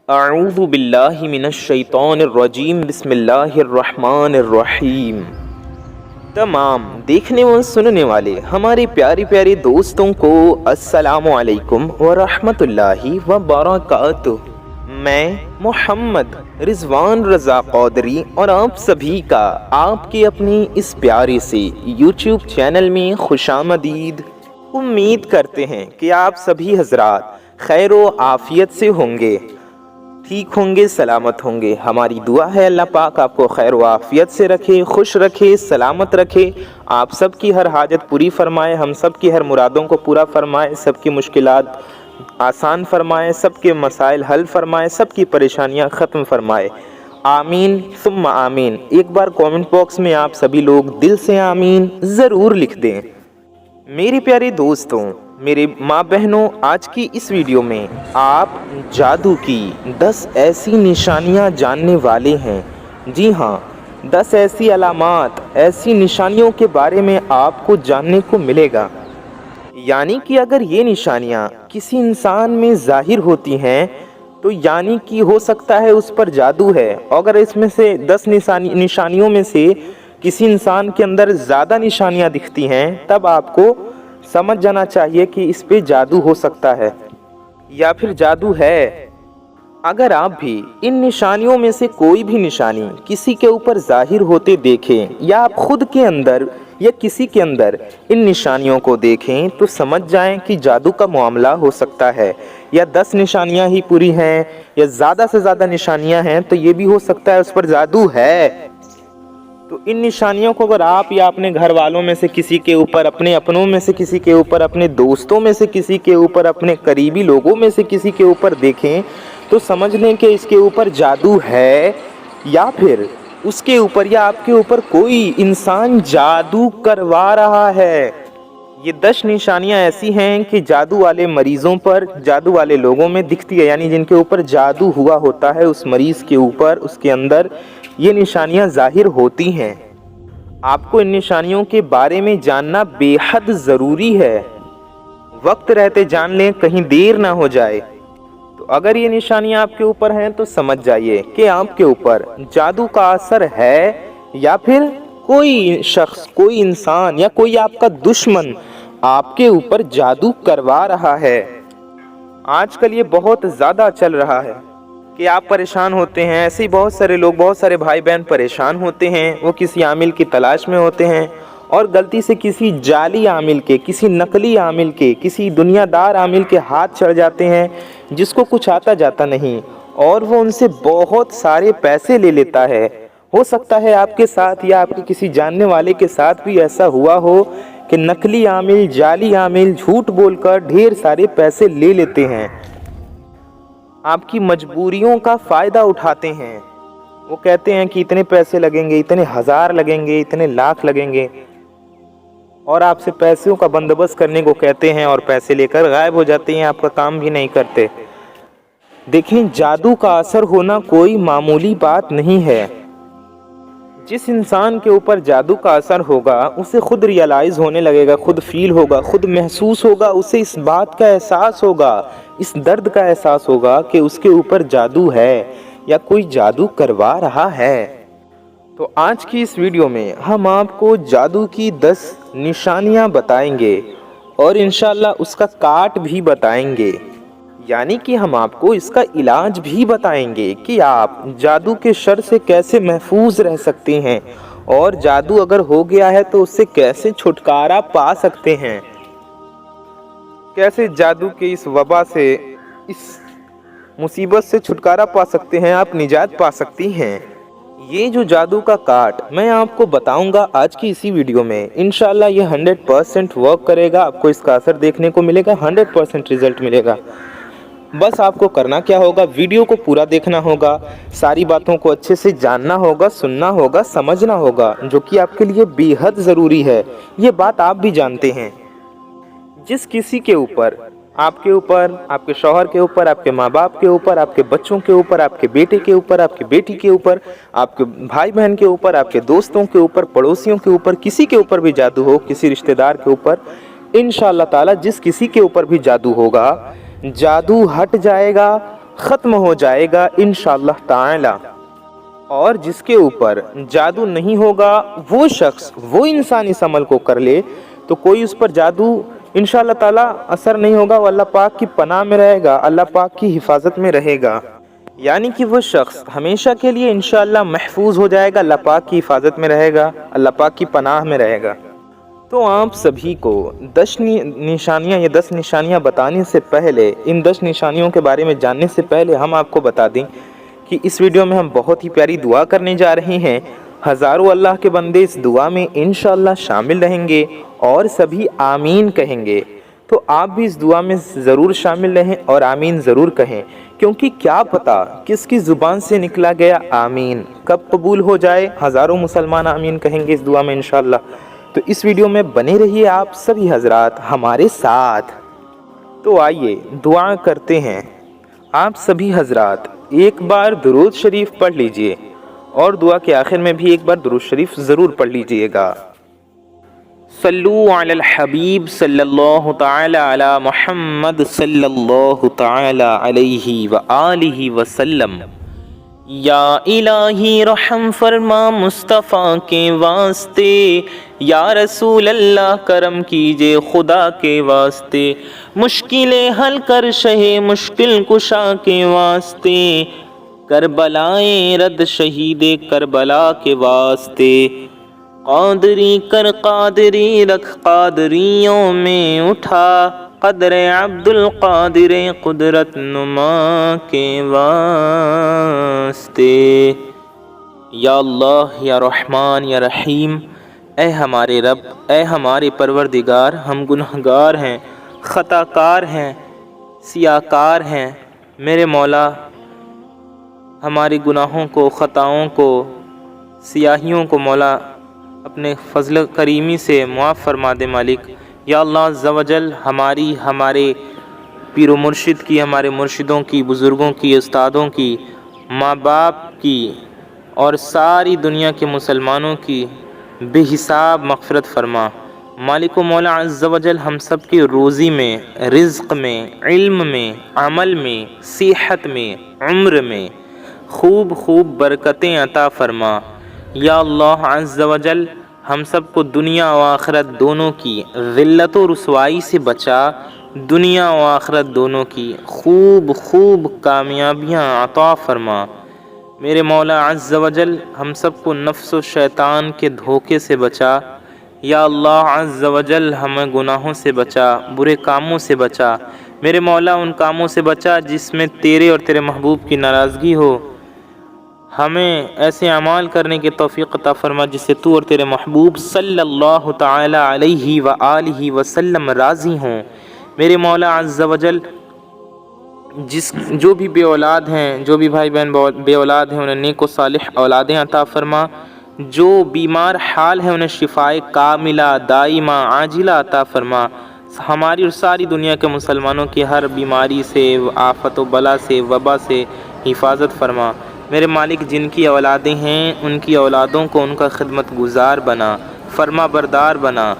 اعوذ باللہ من الشیطان الرجیم بسم اللہ الرحمن الرحیم۔ تمام دیکھنے و سننے والے ہمارے پیارے پیارے دوستوں کو السلام علیکم ورحمۃ اللہ وبرکاتہ۔ میں محمد رضوان رضا قادری اور آپ سبھی کا آپ کے اپنے اس پیارے سے یوٹیوب چینل میں خوش آمدید۔ امید کرتے ہیں کہ آپ سبھی حضرات خیر و عافیت سے ہوں گے، ٹھیک ہوں گے، سلامت ہوں گے۔ ہماری دعا ہے اللہ پاک آپ کو خیر و عافیت سے رکھے، خوش رکھے، سلامت رکھے، آپ سب کی ہر حاجت پوری فرمائے، ہم سب کی ہر مرادوں کو پورا فرمائے، سب کی مشکلات آسان فرمائے، سب کے مسائل حل فرمائے، سب کی پریشانیاں ختم فرمائے۔ آمین ثم آمین۔ ایک بار کامنٹ باکس میں آپ سبھی لوگ دل سے آمین ضرور لکھ دیں۔ میرے پیارے دوستوں، میرے ماں بہنوں، آج کی اس ویڈیو میں آپ جادو کی 10 ایسی نشانیاں جاننے والے ہیں۔ جی ہاں، 10 ایسی علامات، ایسی نشانیوں کے بارے میں آپ کو جاننے کو ملے گا۔ یعنی کہ اگر یہ نشانیاں کسی انسان میں ظاہر ہوتی ہیں تو یعنی کہ ہو سکتا ہے اس پر جادو ہے، اور اگر اس میں سے 10 نشانیوں میں سے کسی انسان کے اندر زیادہ نشانیاں دکھتی ہیں تب آپ کو سمجھ جانا چاہیے کہ اس پہ جادو ہو سکتا ہے یا پھر جادو ہے۔ اگر آپ بھی ان نشانیوں میں سے کوئی بھی نشانی کسی کے اوپر ظاہر ہوتے دیکھیں یا آپ خود کے اندر یا کسی کے اندر ان نشانیوں کو دیکھیں تو سمجھ جائیں کہ جادو کا معاملہ ہو سکتا ہے، یا 10 نشانیاں ہی پوری ہیں یا زیادہ سے زیادہ نشانیاں ہیں تو یہ بھی ہو سکتا ہے اس پر جادو ہے۔ تو ان نشانیوں کو اگر آپ یا اپنے گھر والوں میں سے کسی کے اوپر، اپنے اپنوں میں سے کسی کے اوپر، اپنے دوستوں میں سے کسی کے اوپر، اپنے قریبی لوگوں میں سے کسی کے اوپر دیکھیں تو سمجھ لیں کہ اس کے اوپر جادو ہے، یا پھر اس کے اوپر یا آپ کے اوپر کوئی انسان جادو کروا رہا ہے۔ یہ 10 نشانیاں ایسی ہیں کہ جادو والے مریضوں پر، جادو والے لوگوں میں دکھتی ہے، یعنی جن کے اوپر جادو ہوا ہوتا ہے اس مریض کے اوپر، اس کے اندر یہ نشانیاں ظاہر ہوتی ہیں۔ آپ کو ان نشانیوں کے بارے میں جاننا بے حد ضروری ہے۔ وقت رہتے جان لیں، کہیں دیر نہ ہو جائے۔ تو اگر یہ نشانیاں آپ کے اوپر ہیں تو سمجھ جائیے کہ آپ کے اوپر جادو کا اثر ہے، یا پھر کوئی شخص، کوئی انسان یا کوئی آپ کا دشمن آپ کے اوپر جادو کروا رہا ہے۔ آج کل یہ بہت زیادہ چل رہا ہے کہ آپ پریشان ہوتے ہیں، ایسے ہی بہت سارے لوگ، بہت سارے بھائی بہن پریشان ہوتے ہیں، وہ کسی عامل کی تلاش میں ہوتے ہیں اور غلطی سے کسی جعلی عامل کے، کسی نقلی عامل کے، کسی دنیا دار عامل کے ہاتھ چڑھ جاتے ہیں جس کو کچھ آتا جاتا نہیں، اور وہ ان سے بہت سارے پیسے لے لیتا ہے۔ ہو سکتا ہے آپ کے ساتھ یا آپ کے کسی جاننے والے کے ساتھ بھی ایسا ہوا ہو کہ نقلی عامل، جعلی عامل جھوٹ بول کر ڈھیر سارے پیسے لے لیتے ہیں، آپ کی مجبوریوں کا فائدہ اٹھاتے ہیں۔ وہ کہتے ہیں کہ اتنے پیسے لگیں گے، اتنے ہزار لگیں گے، اتنے لاکھ لگیں گے، اور آپ سے پیسوں کا بندوبست کرنے کو کہتے ہیں اور پیسے لے کر غائب ہو جاتے ہیں، آپ کا کام بھی نہیں کرتے۔ دیکھیں، جادو کا اثر ہونا کوئی معمولی بات نہیں ہے۔ جس انسان کے اوپر جادو کا اثر ہوگا اسے خود ریئلائز ہونے لگے گا، خود فیل ہوگا، خود محسوس ہوگا، اسے اس بات کا احساس ہوگا، اس درد کا احساس ہوگا کہ اس کے اوپر جادو ہے یا کوئی جادو کروا رہا ہے۔ تو آج کی اس ویڈیو میں ہم آپ کو جادو کی 10 نشانیاں بتائیں گے اور انشاءاللہ اس کا کاٹ بھی بتائیں گے، یعنی کہ ہم آپ کو اس کا علاج بھی بتائیں گے کہ آپ جادو کے شر سے کیسے محفوظ رہ سکتے ہیں، اور جادو اگر ہو گیا ہے تو اس سے کیسے چھٹکارا پا سکتے ہیں، کیسے جادو کے اس وبا سے، اس مصیبت سے چھٹکارا پا سکتے ہیں، آپ نجات پا سکتی ہیں۔ یہ جو جادو کا کاٹ میں آپ کو بتاؤں گا آج کی اسی ویڈیو میں، انشاءاللہ یہ 100% ورک کرے گا، آپ کو اس کا اثر دیکھنے کو ملے گا، 100% رزلٹ ملے گا۔ بس آپ کو کرنا کیا ہوگا، ویڈیو کو پورا دیکھنا ہوگا، ساری باتوں کو اچھے سے جاننا ہوگا، سننا ہوگا، سمجھنا ہوگا، جو کہ آپ کے لیے بے حد ضروری ہے۔ یہ بات آپ بھی جانتے ہیں، جس کسی کے اوپر، آپ کے اوپر، آپ کے شوہر کے اوپر، آپ کے ماں باپ کے اوپر، آپ کے بچوں کے اوپر، آپ کے بیٹے کے اوپر، آپ کی بیٹی کے اوپر، آپ کے بھائی بہن کے اوپر، آپ کے دوستوں کے اوپر، پڑوسیوں کے اوپر، کسی کے اوپر بھی جادو ہو، کسی رشتہ دار کے اوپر، انشاءاللہ تعالی جس کسی کے اوپر بھی جادو ہوگا، جادو ہٹ جائے گا ختم ہو جائے گا انشاءاللہ تعالی، اور جس کے اوپر جادو نہیں ہوگا وہ شخص وہ انسان اس عمل کو کر لے تو کوئی اس پر جادو انشاءاللہ تعالی اثر نہیں ہوگا، وہ اللہ پاک کی پناہ میں رہے گا، اللہ پاک کی حفاظت میں رہے گا، یعنی کہ وہ شخص ہمیشہ کے لیے انشاءاللہ محفوظ ہو جائے گا، اللہ پاک کی حفاظت میں رہے گا، اللہ پاک کی پناہ میں رہے گا۔ تو آپ سبھی کو 10 نشانیاں یا 10 نشانیاں بتانے سے پہلے، ان 10 نشانیوں کے بارے میں جاننے سے پہلے ہم آپ کو بتا دیں کہ اس ویڈیو میں ہم بہت ہی پیاری دعا کرنے جا رہے ہیں۔ ہزاروں اللہ کے بندے اس دعا میں انشاءاللہ شامل رہیں گے اور سبھی آمین کہیں گے، تو آپ بھی اس دعا میں ضرور شامل رہیں اور آمین ضرور کہیں، کیونکہ کیا پتہ کس کی زبان سے نکلا گیا آمین کب قبول ہو جائے۔ ہزاروں مسلمان آمین کہیں گے اس دعا میں انشاءاللہ۔ تو اس ویڈیو میں بنے رہیے آپ سبھی حضرات ہمارے ساتھ۔ تو آئیے دعا کرتے ہیں۔ آپ سبھی حضرات ایک بار درود شریف پڑھ لیجئے اور دعا کے آخر میں بھی ایک بار درود شریف ضرور پڑھ لیجئے گا۔ صلو علی الحبیب صلی اللہ تعالی علی محمد صلی اللہ تعالی علیہ وآلہ وسلم۔ یا الہی رحم فرما مصطفیٰ کے واسطے، یا رسول اللہ کرم کیجے خدا کے واسطے، مشکلیں حل کر شہ مشکل کشا کے واسطے، کربلائیں رد شہید کربلا کے واسطے، قادری کر قادری رکھ قادریوں میں اٹھا، قدر عبد القادر قدرت نما کے واسطے۔ یا اللہ یا رحمان یا رحیم، اے ہمارے رب، اے ہمارے پروردگار، ہم گنہگار ہیں، خطا کار ہیں، سیاہ کار ہیں، میرے مولا ہماری گناہوں کو، خطاؤں کو، سیاہیوں کو مولا اپنے فضل کریمی سے معاف فرما دے مالک۔ یا اللہ عز و جل ہمارے پیر و مرشد کی، ہمارے مرشدوں کی، بزرگوں کی، استادوں کی، ماں باپ کی اور ساری دنیا کے مسلمانوں کی بے حساب مغفرت فرما۔ مالک و مولا عز و جل ہم سب کی روزی میں، رزق میں، علم میں، عمل میں، صحت میں، عمر میں خوب برکتیں عطا فرما۔ یا اللہ عز و جل ہم سب کو دنیا و آخرت دونوں کی ذلت و رسوائی سے بچا، دنیا و آخرت دونوں کی خوب کامیابیاں عطا فرما۔ میرے مولا عز و جل ہم سب کو نفس و شیطان کے دھوکے سے بچا۔ یا اللہ عز و جل ہمیں گناہوں سے بچا، برے کاموں سے بچا، میرے مولا ان کاموں سے بچا جس میں تیرے اور تیرے محبوب کی ناراضگی ہو۔ ہمیں ایسے اعمال کرنے کی توفیق عطا فرما جس سے تو اور تیرے محبوب صلی اللہ تعالی علیہ وآلہ وسلم راضی ہوں۔ میرے مولا عز و جل جو بھی بے اولاد ہیں، جو بھی بھائی بہن بے اولاد ہیں، انہیں نیک و صالح اولادیں عطا فرما، جو بیمار حال ہیں انہیں شفائے کاملہ دائمہ عاجلہ عطا فرما۔ ہماری اور ساری دنیا کے مسلمانوں کی ہر بیماری سے، آفت و بلا سے، وبا سے حفاظت فرما۔ میرے مالک جن کی اولادیں ہیں ان کی اولادوں کو ان کا خدمت گزار بنا، فرما بردار بنا۔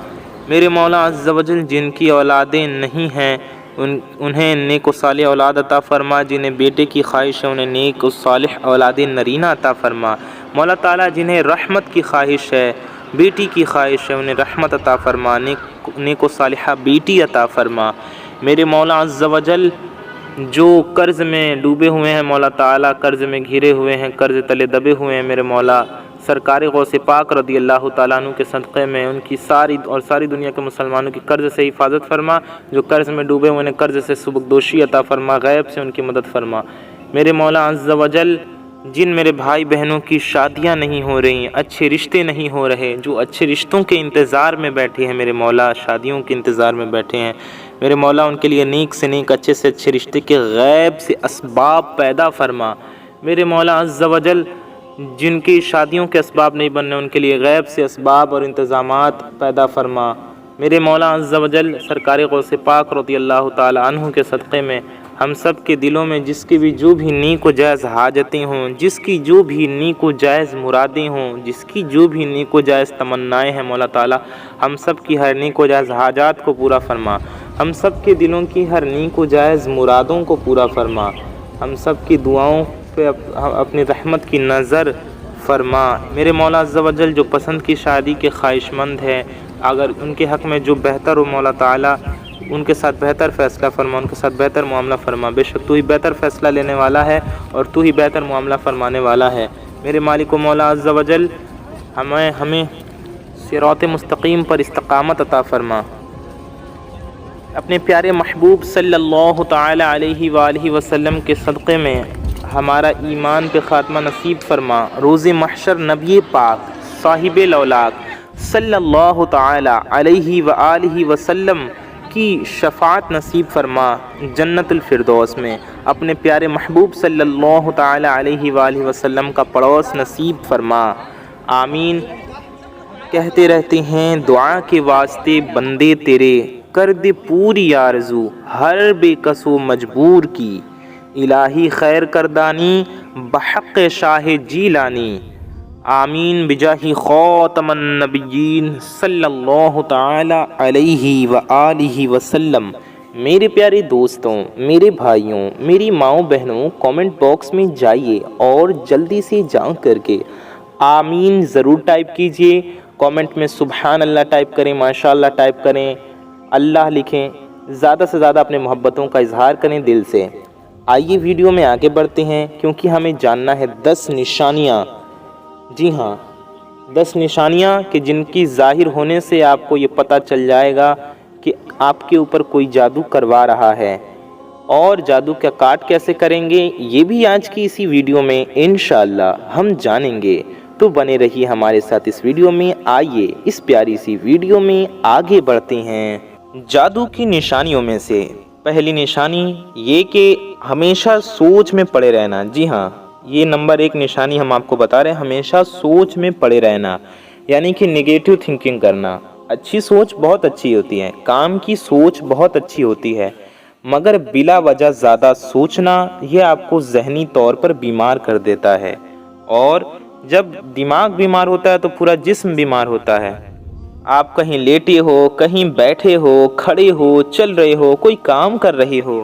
میرے مولا عز و جل جن کی اولادیں نہیں ہیں انہیں نیک و صالح اولاد عطا فرما، جنہیں بیٹے کی خواہش ہے انہیں نیک و صالح اولاد نرینہ عطا فرما۔ مولا تعالیٰ جنہیں رحمت کی خواہش ہے، بیٹی کی خواہش ہے، انہیں رحمت عطا فرما، نیک و صالحہ بیٹی عطا فرما۔ میرے مولا عز و جل جو قرض میں ڈوبے ہوئے ہیں، مولا تعالیٰ قرض میں گھرے ہوئے ہیں، قرض تلے دبے ہوئے ہیں، میرے مولا سرکار غوث پاک رضی اللہ تعالیٰ عنہ کے صدقے میں ان کی ساری دنیا کے مسلمانوں کی قرض سے حفاظت فرما، جو قرض میں ڈوبے ہوئے ہیں قرض سے سبکدوشی عطا فرما، غیب سے ان کی مدد فرما۔ میرے مولا عز و جل جن میرے بھائی بہنوں کی شادیاں نہیں ہو رہی، اچھے رشتے نہیں ہو رہے، جو اچھے رشتوں کے انتظار میں بیٹھے ہیں، میرے مولا شادیوں کے انتظار میں بیٹھے ہیں، میرے مولا ان کے لیے نیک سے نیک، اچھے سے اچھے رشتے کے غیب سے اسباب پیدا فرما۔ میرے مولا عز و جل جن کی شادیوں کے اسباب نہیں بننے ان کے لیے غیب سے اسباب اور انتظامات پیدا فرما۔ میرے مولا عز و جل سرکار غوث پاک رضی اللہ تعالی عنہ کے صدقے میں ہم سب کے دلوں میں جس کی بھی جو بھی نیک و جائز حاجتیں ہوں، جس کی جو بھی نیک و جائز مرادیں ہوں، جس کی جو بھی نیک و جائز تمنائیں ہیں، مولا تعالیٰ ہم سب کی ہر نیک و جائز حاجات کو پورا فرما، ہم سب کے دلوں کی ہر نیک و جائز مرادوں کو پورا فرما، ہم سب کی دعاؤں پہ اپنی رحمت کی نظر فرما۔ میرے مولا عز و جل جو پسند کی شادی کے خواہش مند ہے، اگر ان کے حق میں جو بہتر ہو مولا تعالیٰ ان کے ساتھ بہتر فیصلہ فرما، ان کے ساتھ بہتر معاملہ فرما۔ بے شک تو ہی بہتر فیصلہ لینے والا ہے اور تو ہی بہتر معاملہ فرمانے والا ہے۔ میرے مالک و مولا عز و جل ہمیں صراط مستقیم پر استقامت عطا فرما۔ اپنے پیارے محبوب صلی اللہ تعالی علیہ وآلہ وسلم کے صدقے میں ہمارا ایمان پہ خاتمہ نصیب فرما۔ روز محشر نبی پاک صاحب لولاک صلی اللہ تعالی علیہ وآلہ وسلم کی شفاعت نصیب فرما جنت الفردوس میں۔ اپنے پیارے محبوب صلی اللہ تعالی علیہ وآلہ وسلم کا پڑوس نصیب فرما۔ آمین۔ کہتے رہتے ہیں دعا کے واسطے بندے تیرے، کر دے پوری آرزو ہر بے کس و مجبور کی، الہی خیر کردانی بحق شاہ جیلانی۔ آمین بجاہ خاتم النبیین صلی اللہ تعالی علیہ وآلہ وسلم۔ میرے پیارے دوستوں، میرے بھائیوں، میری ماؤں بہنوں، کامنٹ باکس میں جائیے اور جلدی سے جا کر کے آمین ضرور ٹائپ کیجئے۔ کامنٹ میں سبحان اللہ ٹائپ کریں، ماشاءاللہ ٹائپ کریں، اللہ لکھیں، زیادہ سے زیادہ اپنے محبتوں کا اظہار کریں دل سے۔ آئیے ویڈیو میں آگے بڑھتے ہیں، کیونکہ ہمیں جاننا ہے 10 نشانیاں، جی ہاں 10 نشانیاں کہ جن کی ظاہر ہونے سے آپ کو یہ پتہ چل جائے گا کہ آپ کے اوپر کوئی جادو کروا رہا ہے، اور جادو کا کاٹ کیسے کریں گے یہ بھی آج کی اسی ویڈیو میں انشاءاللہ ہم جانیں گے۔ تو بنے رہیے ہمارے ساتھ اس ویڈیو میں۔ آئیے اس پیاری سی ویڈیو میں آگے بڑھتے ہیں۔ جادو کی نشانیوں میں سے پہلی نشانی یہ کہ ہمیشہ سوچ میں پڑے رہنا۔ جی ہاں، یہ نمبر 1 نشانی ہم آپ کو بتا رہے ہیں، ہمیشہ سوچ میں پڑے رہنا، یعنی کہ نیگیٹو تھنکنگ کرنا۔ اچھی سوچ بہت اچھی ہوتی ہے، کام کی سوچ بہت اچھی ہوتی ہے، مگر بلا وجہ زیادہ سوچنا یہ آپ کو ذہنی طور پر بیمار کر دیتا ہے، اور جب دماغ بیمار ہوتا ہے تو پورا جسم بیمار ہوتا ہے۔ آپ کہیں لیٹے ہو، کہیں بیٹھے ہو، کھڑے ہو، چل رہے ہو، کوئی کام کر رہے ہو،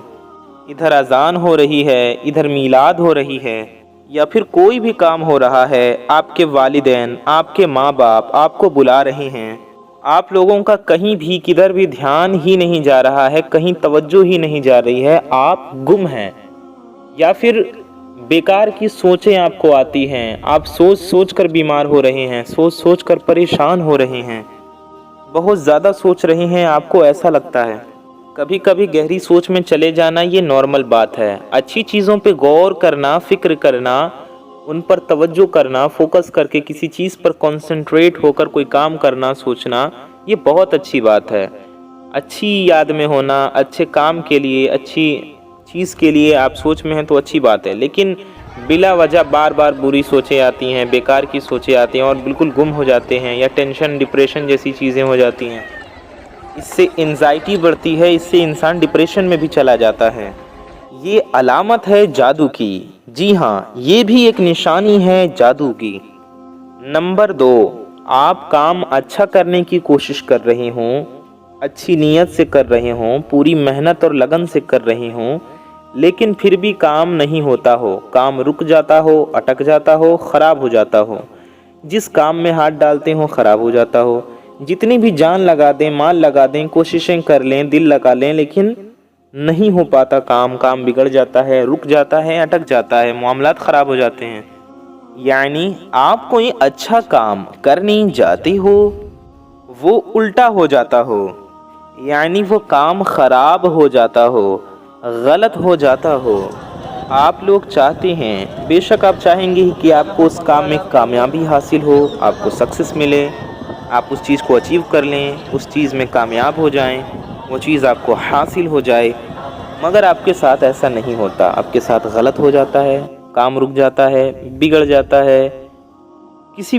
ادھر اذان ہو رہی ہے، ادھر میلاد ہو رہی ہے، یا پھر کوئی بھی کام ہو رہا ہے، آپ کے والدین، آپ کے ماں باپ آپ کو بلا رہے ہیں، آپ لوگوں کا کہیں بھی کدھر بھی دھیان ہی نہیں جا رہا ہے، کہیں توجہ ہی نہیں جا رہی ہے، آپ گم ہیں، یا پھر بیکار کی سوچیں آپ کو آتی ہیں، آپ سوچ سوچ کر بیمار ہو رہے ہیں، سوچ سوچ کر پریشان ہو رہے ہیں، بہت زیادہ سوچ رہے ہیں، آپ کو ایسا لگتا ہے۔ کبھی کبھی گہری سوچ میں چلے جانا یہ نارمل بات ہے۔ اچھی چیزوں پہ غور کرنا، فکر کرنا، ان پر توجہ کرنا، فوکس کر کے کسی چیز پر کنسنٹریٹ ہو کر کوئی کام کرنا، سوچنا، یہ بہت اچھی بات ہے۔ اچھی یاد میں ہونا، اچھے کام کے لیے، اچھی چیز کے لیے آپ سوچ میں ہیں تو اچھی بات ہے، لیکن بلا وجہ بار بار بری سوچیں آتی ہیں، بیکار کی سوچیں آتی ہیں اور بالکل گم ہو جاتے ہیں، یا ٹینشن، ڈپریشن جیسی چیزیں ہو جاتی ہیں، اس سے انزائٹی بڑھتی ہے، اس سے انسان ڈپریشن میں بھی چلا جاتا ہے۔ یہ علامت ہے جادو کی۔ جی ہاں، یہ بھی ایک نشانی ہے جادو کی۔ نمبر 2، آپ کام اچھا کرنے کی کوشش کر رہے ہوں، اچھی نیت سے کر رہے ہوں، پوری محنت اور لگن سے کر رہے ہوں، لیکن پھر بھی کام نہیں ہوتا ہو، کام رک جاتا ہو، اٹک جاتا ہو، خراب ہو جاتا ہو، جس کام میں ہاتھ ڈالتے ہو خراب ہو جاتا ہو، جتنی بھی جان لگا دیں، مال لگا دیں، کوششیں کر لیں، دل لگا لیں، لیکن نہیں ہو پاتا کام بگڑ جاتا ہے، رک جاتا ہے، اٹک جاتا ہے، معاملات خراب ہو جاتے ہیں۔ یعنی آپ کوئی اچھا کام کرنے جاتے ہو، وہ الٹا ہو جاتا ہو، یعنی وہ کام خراب ہو جاتا ہو، غلط ہو جاتا ہو۔ آپ لوگ چاہتے ہیں، بے شک آپ چاہیں گے کہ آپ کو اس کام میں کامیابی حاصل ہو، آپ کو سکسیس ملے، آپ اس چیز کو اچیو کر لیں، اس چیز میں کامیاب ہو جائیں، وہ چیز آپ کو حاصل ہو جائے، مگر آپ کے ساتھ ایسا نہیں ہوتا، آپ کے ساتھ غلط ہو جاتا ہے، کام رک جاتا ہے، بگڑ جاتا ہے، کسی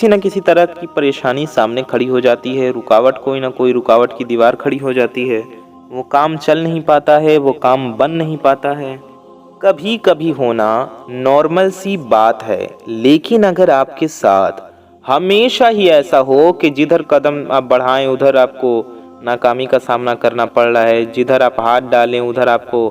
نہ کسی طرح کی پریشانی سامنے کھڑی ہو جاتی ہے، رکاوٹ، کوئی نہ کوئی رکاوٹ کی دیوار کھڑی ہو جاتی ہے، وہ کام چل نہیں پاتا ہے، وہ کام بن نہیں پاتا ہے۔ کبھی کبھی ہونا نارمل سی بات ہے، لیکن اگر آپ کے ساتھ ہمیشہ ہی ایسا ہو کہ جدھر قدم آپ بڑھائیں ادھر آپ کو ناکامی کا سامنا کرنا پڑ رہا ہے، جدھر آپ ہاتھ ڈالیں ادھر آپ کو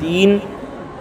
3,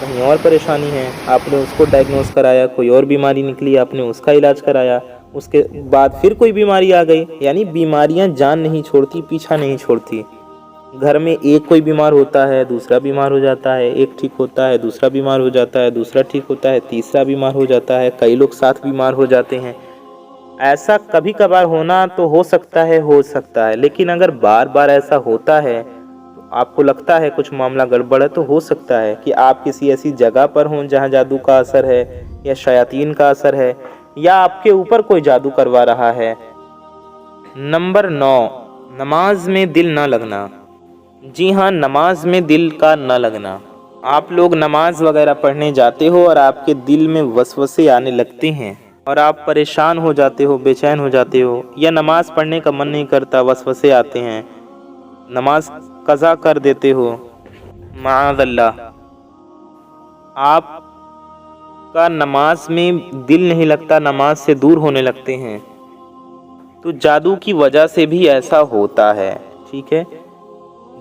کہیں اور پریشانی ہے، آپ نے اس کو ڈائگنوز کرایا، کوئی اور بیماری نکلی، آپ نے اس کا علاج کرایا، اس کے بعد پھر کوئی بیماری آ گئی۔ یعنی بیماریاں جان نہیں چھوڑتی، پیچھا نہیں چھوڑتی۔ گھر میں ایک کوئی بیمار ہوتا ہے، دوسرا بیمار ہو جاتا ہے، ایک ٹھیک ہوتا ہے، دوسرا بیمار ہو جاتا ہے، دوسرا ٹھیک ہوتا ہے، تیسرا بیمار ہو جاتا ہے، کئی لوگ ساتھ بیمار ہو جاتے ہیں۔ ایسا کبھی کبھار ہونا تو ہو سکتا ہے، لیکن اگر بار بار ایسا ہوتا ہے، آپ کو لگتا ہے کچھ معاملہ گڑبڑ ہے، تو ہو سکتا ہے کہ آپ کسی ایسی جگہ پر ہوں جہاں جادو کا اثر ہے، یا شیاطین کا اثر ہے، یا آپ کے اوپر کوئی جادو کروا رہا ہے۔ نمبر 9، نماز میں دل نہ لگنا۔ جی ہاں، نماز میں دل کا نہ لگنا۔ آپ لوگ نماز وغیرہ پڑھنے جاتے ہو اور آپ کے دل میں وسوسے آنے لگتے ہیں اور آپ پریشان ہو جاتے ہو، بے چین ہو جاتے ہو، یا نماز پڑھنے کا من نہیں کرتا، وسوسے آتے ہیں، نماز قضا کر دیتے ہو، معاذ اللہ، آپ کا نماز میں دل نہیں لگتا، نماز سے دور ہونے لگتے ہیں، تو جادو کی وجہ سے بھی ایسا ہوتا ہے، ٹھیک ہے؟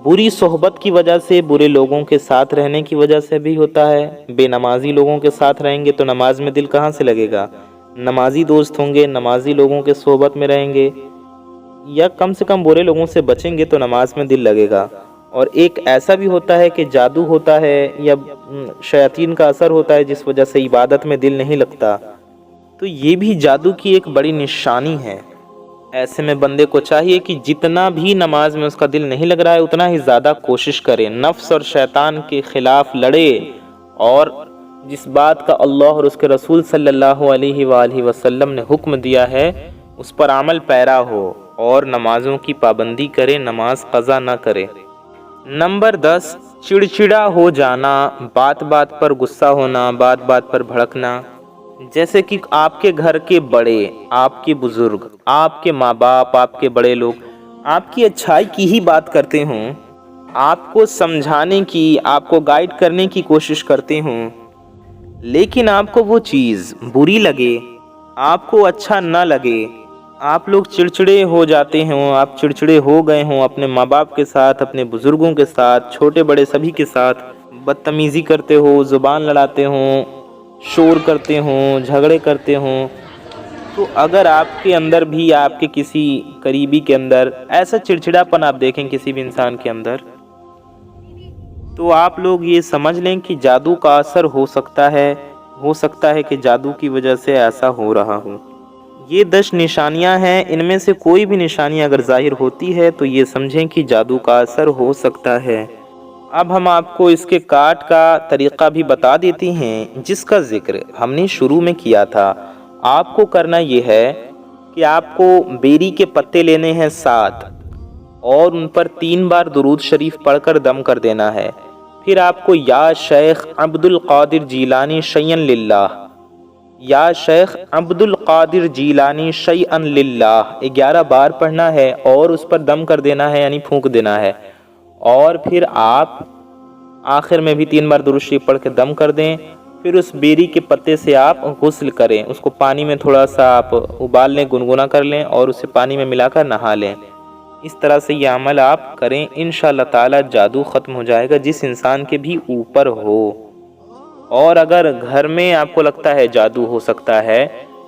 بری صحبت کی وجہ سے، برے لوگوں کے ساتھ رہنے کی وجہ سے بھی ہوتا ہے۔ بے نمازی لوگوں کے ساتھ رہیں گے تو نماز میں دل کہاں سے لگے گا؟ نمازی دوست ہوں گے، نمازی لوگوں کے صحبت میں رہیں گے، یا کم سے کم برے لوگوں سے بچیں گے تو نماز میں دل لگے گا۔ اور ایک ایسا بھی ہوتا ہے کہ جادو ہوتا ہے یا شیاطین کا اثر ہوتا ہے جس وجہ سے عبادت میں دل نہیں لگتا، تو یہ بھی جادو کی ایک بڑی نشانی ہے۔ ایسے میں بندے کو چاہیے کہ جتنا بھی نماز میں اس کا دل نہیں لگ رہا ہے اتنا ہی زیادہ کوشش کرے، نفس اور شیطان کے خلاف لڑے، اور جس بات کا اللہ اور اس کے رسول صلی اللہ علیہ وآلہ وسلم نے حکم دیا ہے اس پر عمل پیرا ہو، اور نمازوں کی پابندی کرے، نماز قضا نہ کرے۔ نمبر 10، چڑچڑا ہو جانا، بات بات پر غصہ ہونا، بات بات پر بھڑکنا۔ جیسے کہ آپ کے گھر کے بڑے، آپ کے بزرگ، آپ کے ماں باپ، آپ کے بڑے لوگ آپ کی اچھائی کی ہی بات کرتے ہوں، آپ کو سمجھانے کی، آپ کو گائیڈ کرنے کی کوشش کرتے ہوں، لیکن آپ کو وہ چیز بری لگے، آپ کو اچھا نہ لگے، آپ لوگ چڑچڑے ہو جاتے ہوں، آپ چڑچڑے ہو گئے ہوں اپنے ماں باپ کے ساتھ، اپنے بزرگوں کے ساتھ، چھوٹے بڑے سبھی کے ساتھ، بدتمیزی کرتے ہو، زبان لڑاتے ہوں، شور کرتے ہوں، جھگڑے کرتے ہوں، تو اگر آپ کے اندر بھی، آپ کے کسی قریبی کے اندر ایسا چڑچڑاپن آپ دیکھیں کسی بھی انسان کے اندر، تو آپ لوگ یہ سمجھ لیں کہ جادو کا اثر ہو سکتا ہے کہ جادو کی وجہ سے ایسا ہو رہا ہو۔ یہ 10 نشانیاں ہیں، ان میں سے کوئی بھی نشانی اگر ظاہر ہوتی ہے تو یہ سمجھیں کہ جادو کا اثر ہو سکتا ہے۔ اب ہم آپ کو اس کے کاٹ کا طریقہ بھی بتا دیتے ہیں جس کا ذکر ہم نے شروع میں کیا تھا۔ آپ کو کرنا یہ ہے کہ آپ کو بیری کے پتے لینے ہیں 7، اور ان پر 3 بار درود شریف پڑھ کر دم کر دینا ہے۔ پھر آپ کو یا شیخ عبد القادر جیلانی شیئا للہ، یا شیخ عبد القادر جیلانی شیئا للہ 11 بار پڑھنا ہے اور اس پر دم کر دینا ہے، یعنی پھونک دینا ہے، اور پھر آپ آخر میں بھی 3 بار درود شریف پڑھ کے دم کر دیں۔ پھر اس بیری کے پتے سے آپ غسل کریں، اس کو پانی میں تھوڑا سا آپ ابال لیں، گنگنا کر لیں، اور اسے پانی میں ملا کر نہا لیں۔ اس طرح سے یہ عمل آپ کریں، انشاءاللہ تعالی جادو ختم ہو جائے گا جس انسان کے بھی اوپر ہو۔ اور اگر گھر میں آپ کو لگتا ہے جادو ہو سکتا ہے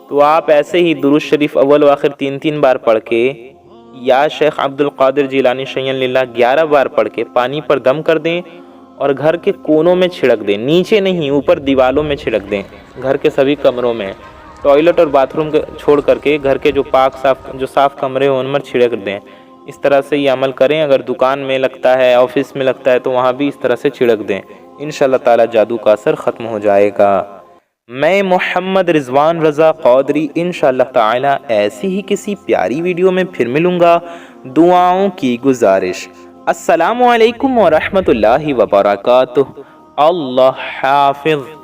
تو آپ ایسے ہی درود شریف اول و آخر 3 بار پڑھ کے، یا شیخ عبد القادر جیلانی شیئا للہ 11 بار پڑھ کے پانی پر دم کر دیں، اور گھر کے کونوں میں چھڑک دیں، نیچے نہیں، اوپر دیوالوں میں چھڑک دیں، گھر کے سبھی کمروں میں، ٹوائلٹ اور باتھ روم چھوڑ کر کے گھر کے جو صاف کمرے ہوں ان میں چھڑک دیں۔ اس طرح سے یہ عمل کریں۔ اگر دکان میں لگتا ہے، آفس میں لگتا ہے، تو وہاں بھی اس طرح سے چھڑک دیں، انشاءاللہ تعالی جادو کا اثر ختم ہو جائے گا۔ میں محمد رضوان رضا قادری انشاءاللہ تعالی ایسی ہی کسی پیاری ویڈیو میں پھر ملوں گا۔ دعاؤں کی گزارش۔ السلام علیکم ورحمۃ اللہ وبرکاتہ۔ اللہ حافظ۔